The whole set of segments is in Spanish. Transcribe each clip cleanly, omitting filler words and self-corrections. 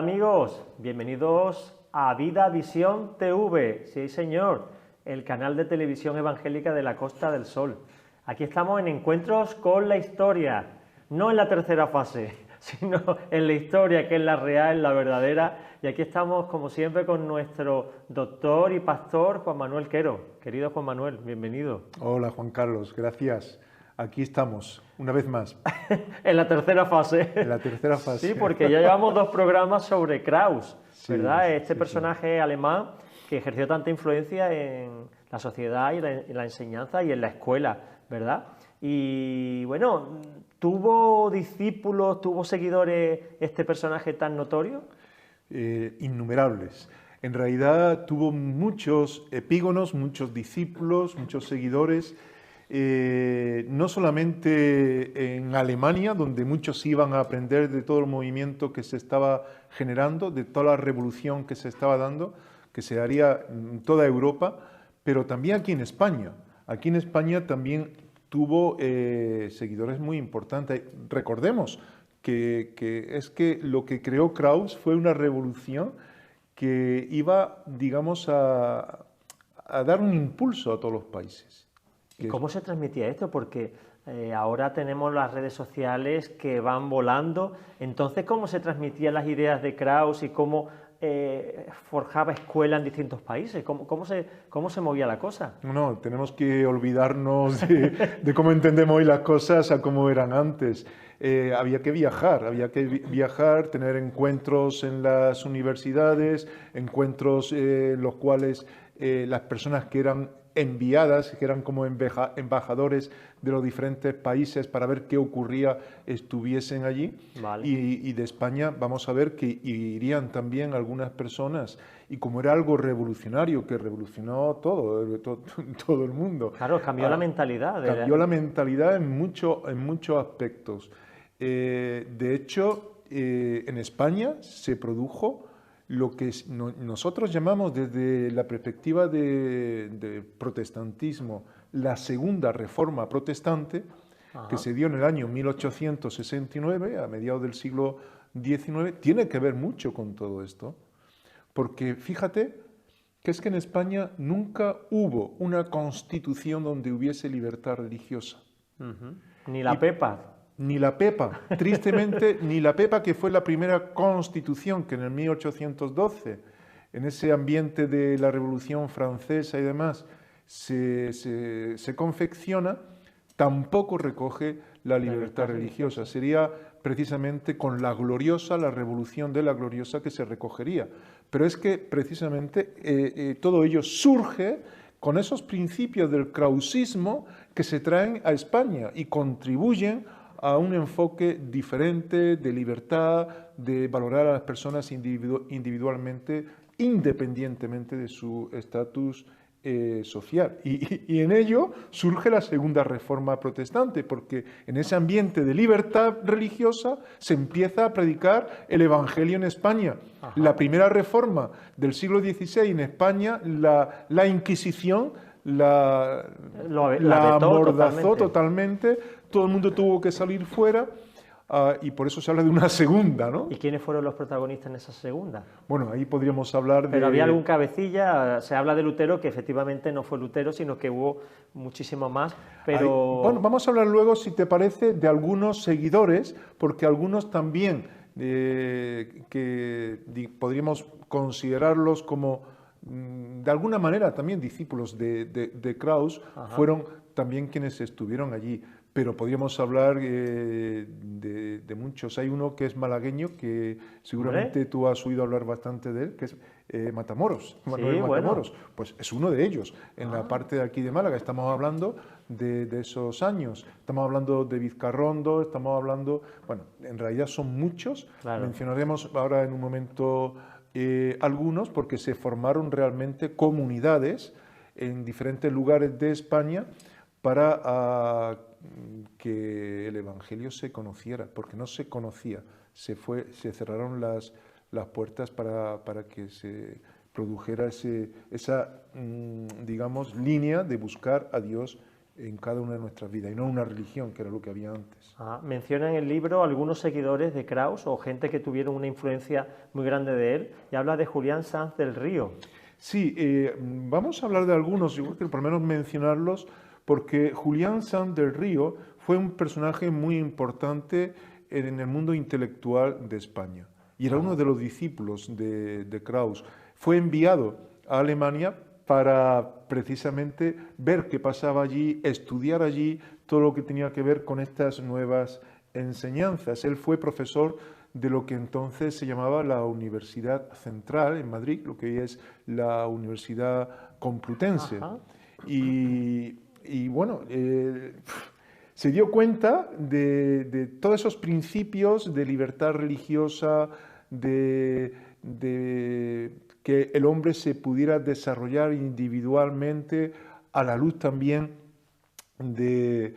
amigos? Bienvenidos a Vida Visión TV, sí señor, el canal de televisión evangélica de la Costa del Sol. Aquí estamos en Encuentros con la Historia, no en la tercera fase, sino en la historia, que es la real, la verdadera. Y aquí estamos, como siempre, con nuestro doctor y pastor Juan Manuel Quero. Querido Juan Manuel, bienvenido. Hola Juan Carlos, gracias. Aquí estamos, una vez más. En la tercera fase. En la tercera fase. Sí, porque ya llevamos 2 programas sobre Krauss, ¿verdad? Sí, Este personaje alemán que ejerció tanta influencia en la sociedad y en la enseñanza y en la escuela, ¿verdad? Y bueno, ¿tuvo discípulos, tuvo seguidores este personaje tan notorio? Innumerables. En realidad tuvo muchos epígonos, muchos discípulos, muchos seguidores. No solamente en Alemania, donde muchos iban a aprender de todo el movimiento que se estaba generando, de toda la revolución que se estaba dando, que se haría en toda Europa, pero también aquí en España. Aquí en España también tuvo seguidores muy importantes. Recordemos que es que lo que creó Krauss fue una revolución que iba, digamos, a dar un impulso a todos los países. ¿Y cómo se transmitía esto? Porque ahora tenemos las redes sociales que van volando. Entonces, ¿cómo se transmitían las ideas de Krauss y cómo forjaba escuela en distintos países? ¿Cómo se movía la cosa? No, tenemos que olvidarnos de cómo entendemos hoy las cosas a cómo eran antes. Había que viajar, tener encuentros en las universidades, encuentros en los cuales las personas que eran enviadas, que eran como embajadores de los diferentes países para ver qué ocurría, estuviesen allí. Vale. Y de España vamos a ver que irían también algunas personas. Y como era algo revolucionario, que revolucionó todo el mundo. Claro, cambió la mentalidad. Cambió la mentalidad en muchos aspectos. De hecho, en España se produjo lo que nosotros llamamos desde la perspectiva de protestantismo la segunda reforma protestante, que se dio en el año 1869, a mediados del siglo XIX, tiene que ver mucho con todo esto, porque fíjate que es que en España nunca hubo una constitución donde hubiese libertad religiosa. Ni la Pepa. Ni la Pepa, tristemente, ni la Pepa, que fue la primera constitución que en el 1812, en ese ambiente de la Revolución Francesa y demás, se confecciona, tampoco recoge la libertad religiosa. Sería precisamente con la gloriosa, la revolución de la gloriosa que se recogería. Pero es que precisamente todo ello surge con esos principios del krausismo que se traen a España y contribuyen a un enfoque diferente de libertad, de valorar a las personas individualmente, independientemente de su estatus social. Y en ello surge la segunda reforma protestante, porque en ese ambiente de libertad religiosa se empieza a predicar el Evangelio en España. Ajá. La primera reforma del siglo XVI en España, la Inquisición, la amordazó totalmente, todo el mundo tuvo que salir fuera y por eso se habla de una segunda, ¿no? ¿Y quiénes fueron los protagonistas en esa segunda? Bueno, ahí podríamos hablar de... Pero había algún cabecilla, se habla de Lutero, que efectivamente no fue Lutero, sino que hubo muchísimo más, pero... Bueno, vamos a hablar luego, si te parece, de algunos seguidores, porque algunos también que podríamos considerarlos como de alguna manera también discípulos de Krauss, fueron también quienes estuvieron allí. Pero podríamos hablar de muchos. Hay uno que es malagueño, que seguramente tú has oído hablar bastante de él, que es Matamoros, Manuel Matamoros. Bueno. Pues es uno de ellos. En la parte de aquí de Málaga estamos hablando de esos años. Estamos hablando de Vizcarrondo, estamos hablando... Bueno, en realidad son muchos. Claro. Mencionaremos ahora en un momento algunos, porque se formaron realmente comunidades en diferentes lugares de España para que el Evangelio se conociera, porque no se conocía, se cerraron las puertas para que se produjera esa, digamos, línea de buscar a Dios en cada una de nuestras vidas, y no una religión, que era lo que había antes. Menciona en el libro algunos seguidores de Krauss o gente que tuvieron una influencia muy grande de él, y habla de Julián Sanz del Río. Sí, vamos a hablar de algunos, yo creo que por lo menos mencionarlos, porque Julián Sanz del Río fue un personaje muy importante en el mundo intelectual de España, y era uno de los discípulos de Krauss. Fue enviado a Alemania para precisamente ver qué pasaba allí, estudiar allí todo lo que tenía que ver con estas nuevas enseñanzas. Él fue profesor de lo que entonces se llamaba la Universidad Central en Madrid, lo que hoy es la Universidad Complutense. Y bueno, se dio cuenta de todos esos principios de libertad religiosa, de que el hombre se pudiera desarrollar individualmente a la luz también de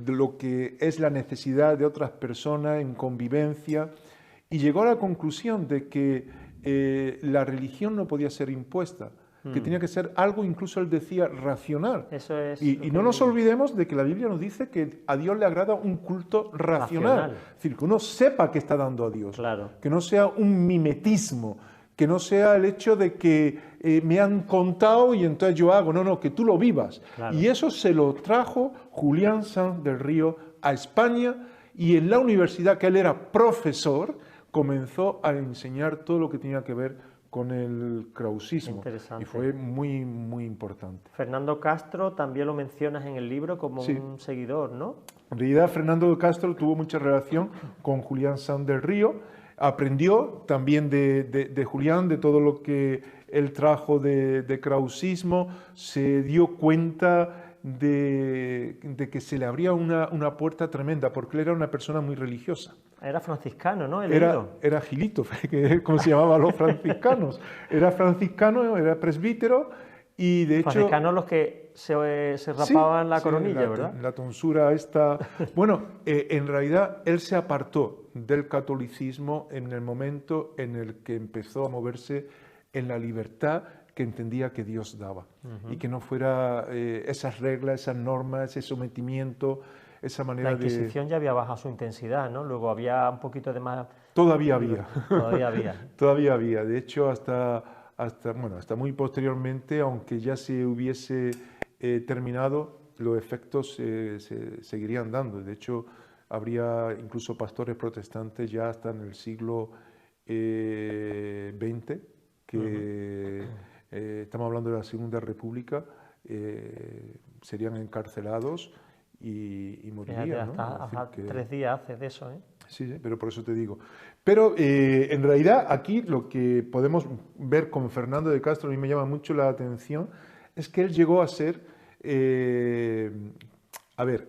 lo que es la necesidad de otras personas en convivencia, y llegó a la conclusión de que la religión no podía ser impuesta, que tenía que ser algo, incluso él decía, racional. Eso es y no nos olvidemos de que la Biblia nos dice que a Dios le agrada un culto racional. Es decir, que uno sepa que está dando a Dios, claro, que no sea un mimetismo, que no sea el hecho de que me han contado y entonces yo hago, no, que tú lo vivas. Claro. Y eso se lo trajo Julián Sanz del Río a España, y en la universidad, que él era profesor, comenzó a enseñar todo lo que tenía que ver con el krausismo. Y fue muy, muy importante. Fernando Castro también lo mencionas en el libro como un seguidor, ¿no? En realidad, Fernando Castro tuvo mucha relación con Julián Sanz del Río. Aprendió también de Julián, de todo lo que él trajo de krausismo. Se dio cuenta de que se le abría una puerta tremenda, porque él era una persona muy religiosa. Era franciscano, ¿no? Era Gilito, que es como se llamaban los franciscanos. Era franciscano, era presbítero, y de hecho... Franciscanos los que se rapaban la coronilla, ¿verdad? La tonsura esta... Bueno, en realidad él se apartó del catolicismo en el momento en el que empezó a moverse en la libertad que entendía que Dios daba, y que no fuera esas reglas, esas normas, ese sometimiento, esa manera de... La Inquisición ya había bajado su intensidad, ¿no? Luego había un poquito de más... Todavía había. Todavía había. Todavía había. De hecho, hasta muy posteriormente, aunque ya se hubiese terminado, los efectos se seguirían dando. De hecho, habría incluso pastores protestantes ya hasta en el siglo XX, que estamos hablando de la Segunda República, serían encarcelados y morirían. Hasta 3 días hace de eso, ¿eh? Sí, pero por eso te digo. Pero en realidad aquí lo que podemos ver con Fernando de Castro, a mí me llama mucho la atención, es que él llegó a ser...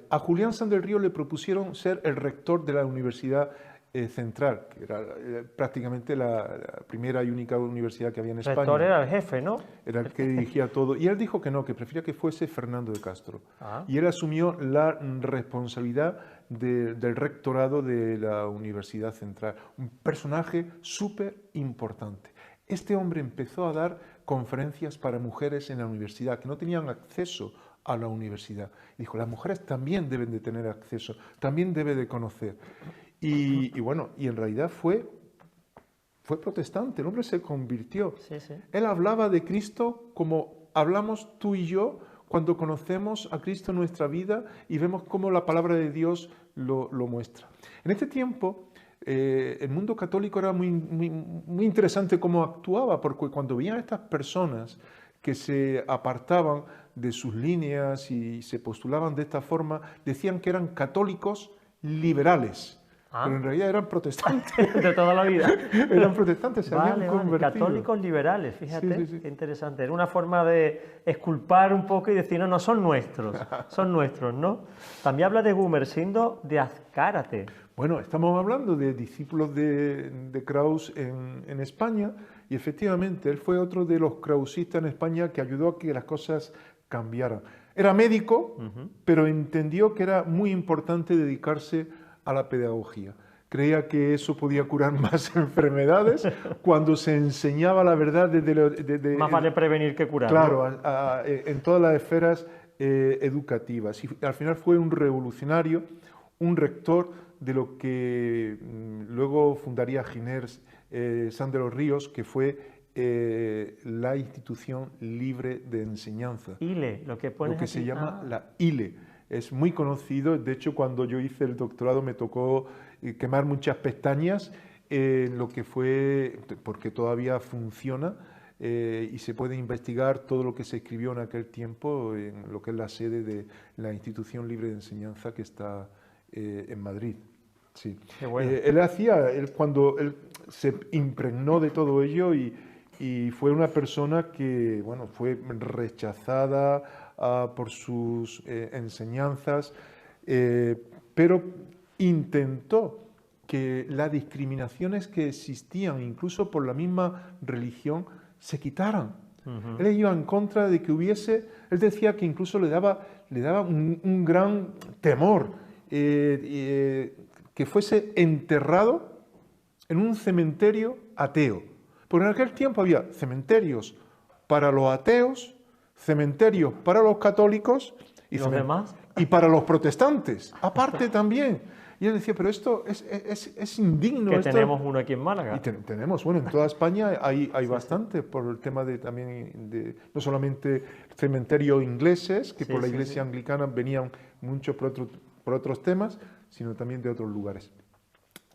a Julián Sanz del Río le propusieron ser el rector de la Universidad Central, que era prácticamente la primera y única universidad que había en España. El rector era el jefe, ¿no? Era el que dirigía todo. Y él dijo que no, que prefería que fuese Fernando de Castro. Y él asumió la responsabilidad del rectorado de la Universidad Central. Un personaje súper importante. Este hombre empezó a dar conferencias para mujeres en la universidad, que no tenían acceso a la universidad. Dijo, las mujeres también deben de tener acceso, también deben de conocer. Y bueno, y en realidad fue protestante, el hombre se convirtió. Sí. Él hablaba de Cristo como hablamos tú y yo cuando conocemos a Cristo en nuestra vida y vemos cómo la palabra de Dios lo muestra. En este tiempo, el mundo católico era muy interesante cómo actuaba, porque cuando veían a estas personas que se apartaban de sus líneas y se postulaban de esta forma, decían que eran católicos liberales. Pero en realidad eran protestantes. De toda la vida. Eran protestantes, se habían convertido. Católicos liberales, fíjate, Sí. qué interesante. Era una forma de exculpar un poco y decir, no, son nuestros, ¿no? También habla de Gumersindo de Azcárate. Bueno, estamos hablando de discípulos de Krauss en España, y efectivamente él fue otro de los krausistas en España que ayudó a que las cosas cambiaran. Era médico, pero entendió que era muy importante dedicarse a la pedagogía. Creía que eso podía curar más enfermedades cuando se enseñaba la verdad Más vale prevenir que curar. Claro, en todas las esferas educativas. Y al final fue un revolucionario, un rector de lo que luego fundaría Giner San de los Ríos, que fue la institución libre de enseñanza. ILE, lo que pones Lo que aquí. se llama la ILE. Es muy conocido, de hecho cuando yo hice el doctorado me tocó quemar muchas pestañas, lo que fue, porque todavía funciona, y se puede investigar todo lo que se escribió en aquel tiempo en lo que es la sede de la institución libre de enseñanza que está en Madrid. Sí. Qué bueno. Cuando él se impregnó de todo ello y fue una persona que, bueno, fue rechazada por sus enseñanzas, pero intentó que las discriminaciones que existían, incluso por la misma religión, se quitaran. Él iba en contra de que hubiese, él decía que incluso le daba un gran temor que fuese enterrado en un cementerio ateo. Porque en aquel tiempo había cementerios para los ateos, cementerios para los católicos ¿Y los demás? y para los protestantes, aparte también. Y él decía, pero esto es indigno. Que esto... tenemos uno aquí en Málaga. Y tenemos, bueno, en toda España hay bastante, por el tema de también, no solamente cementerios ingleses, que por la iglesia anglicana venían muchos por otros temas, sino también de otros lugares.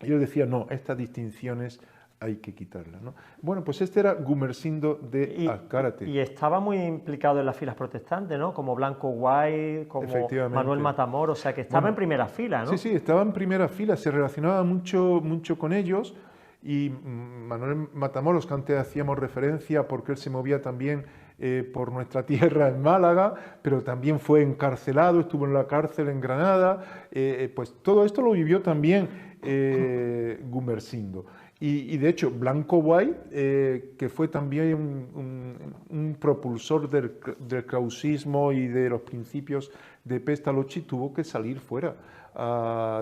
Y yo decía, no, estas distinciones hay que quitarlas, ¿no? Bueno, pues este era Gumersindo de Azcárate. Y estaba muy implicado en las filas protestantes, ¿no? Como Blanco Guay, como Manuel Matamoros, o sea que estaba en primera fila, ¿no? Sí, estaba en primera fila, se relacionaba mucho con ellos. Y Manuel Matamoros, que antes hacíamos referencia porque él se movía también por nuestra tierra en Málaga, pero también fue encarcelado, estuvo en la cárcel en Granada, pues todo esto lo vivió también Gumersindo. Y de hecho, Blanco Guay, que fue también un propulsor del krausismo y de los principios de Pestalozzi, tuvo que salir fuera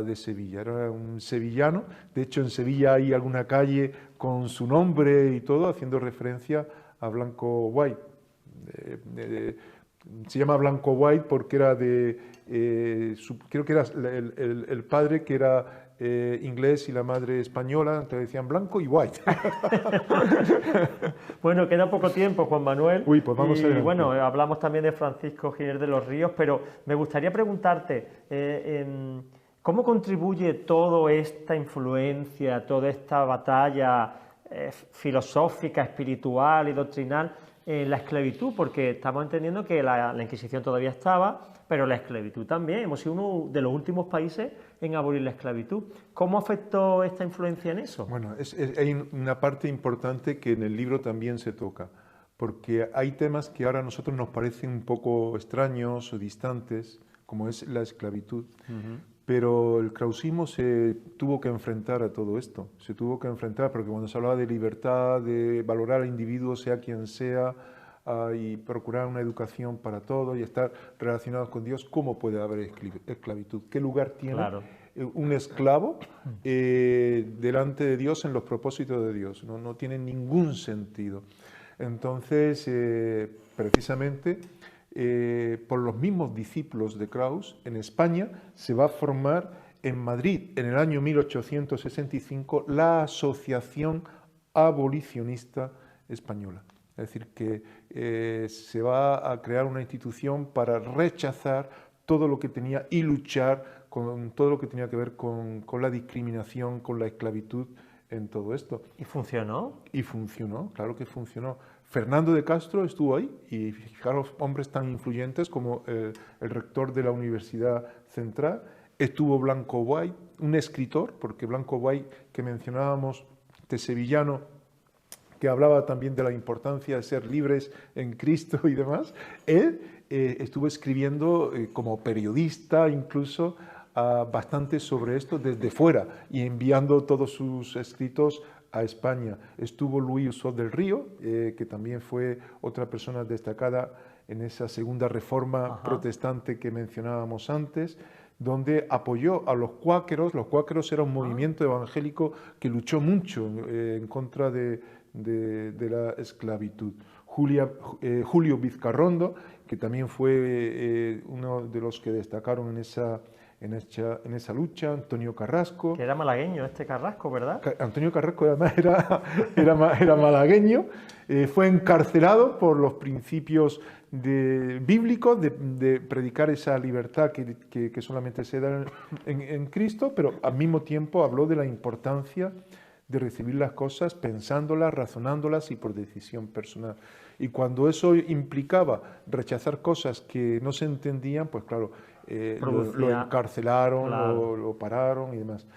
de Sevilla. Era un sevillano. De hecho, en Sevilla hay alguna calle con su nombre y todo, haciendo referencia a Blanco Guay. Se llama Blanco Guay porque era creo que era el padre que era inglés y la madre española, entonces decían Blanco y White. Bueno, queda poco tiempo, Juan Manuel. Uy, pues vamos a ver. Y bueno, hablamos también de Francisco Giner de los Ríos, pero me gustaría preguntarte, ¿cómo contribuye toda esta influencia, toda esta batalla filosófica, espiritual y doctrinal en la esclavitud? Porque estamos entendiendo que la Inquisición todavía estaba, pero la esclavitud también. Hemos sido uno de los últimos países en abolir la esclavitud. ¿Cómo afectó esta influencia en eso? Bueno, hay una parte importante que en el libro también se toca, porque hay temas que ahora a nosotros nos parecen un poco extraños o distantes, como es la esclavitud. Pero el krausismo se tuvo que enfrentar a todo esto, se tuvo que enfrentar, porque cuando se hablaba de libertad, de valorar al individuo, sea quien sea, y procurar una educación para todos y estar relacionados con Dios, ¿cómo puede haber esclavitud? ¿Qué lugar tiene un esclavo delante de Dios en los propósitos de Dios? No tiene ningún sentido. Entonces, precisamente, por los mismos discípulos de Kraus, en España se va a formar en Madrid, en el año 1865, la Asociación Abolicionista Española. Es decir, que se va a crear una institución para rechazar todo lo que tenía y luchar con todo lo que tenía que ver con la discriminación, con la esclavitud en todo esto. ¿Y funcionó? Y funcionó, claro que funcionó. Fernando de Castro estuvo ahí y fijaros, hombres tan influyentes como el rector de la Universidad Central, estuvo Blanco Guay, un escritor, porque Blanco Guay, que mencionábamos, de sevillano, que hablaba también de la importancia de ser libres en Cristo y demás, él estuvo escribiendo como periodista incluso bastante sobre esto desde fuera y enviando todos sus escritos a España. Estuvo Luis Usó del Río, que también fue otra persona destacada en esa segunda reforma protestante que mencionábamos antes, donde apoyó a los cuáqueros. Los cuáqueros era un movimiento evangélico que luchó mucho en contra de la esclavitud. Julio Vizcarrondo, que también fue uno de los que destacaron en esa lucha, Antonio Carrasco. Que era malagueño este Carrasco, ¿verdad? Antonio Carrasco además era malagueño, fue encarcelado por los principios bíblicos de predicar esa libertad que solamente se da en Cristo, pero al mismo tiempo habló de la importancia de recibir las cosas pensándolas, razonándolas y por decisión personal. Y cuando eso implicaba rechazar cosas que no se entendían, pues claro, lo encarcelaron, claro, lo pararon y demás.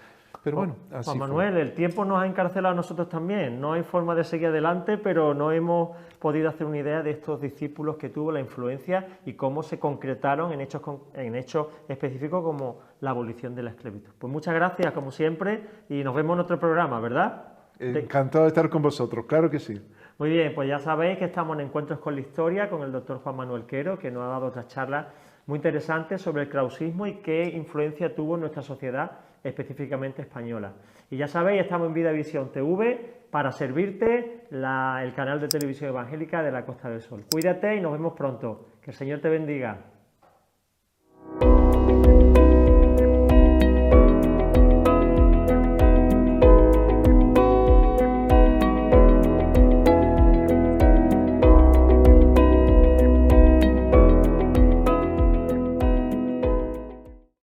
Pero bueno, así Juan Manuel, el tiempo nos ha encarcelado a nosotros también. No hay forma de seguir adelante, pero no hemos podido hacer una idea de estos discípulos que tuvo, la influencia y cómo se concretaron en hechos específicos como la abolición de la esclavitud. Pues muchas gracias, como siempre, y nos vemos en otro programa, ¿verdad? Encantado de estar con vosotros, claro que sí. Muy bien, pues ya sabéis que estamos en Encuentros con la Historia con el doctor Juan Manuel Quero, que nos ha dado otra charla muy interesante sobre el krausismo y qué influencia tuvo en nuestra sociedad, específicamente española. Y ya sabéis, estamos en Vida Visión TV para servirte, el canal de televisión evangélica de la Costa del Sol. Cuídate y nos vemos pronto. Que el Señor te bendiga.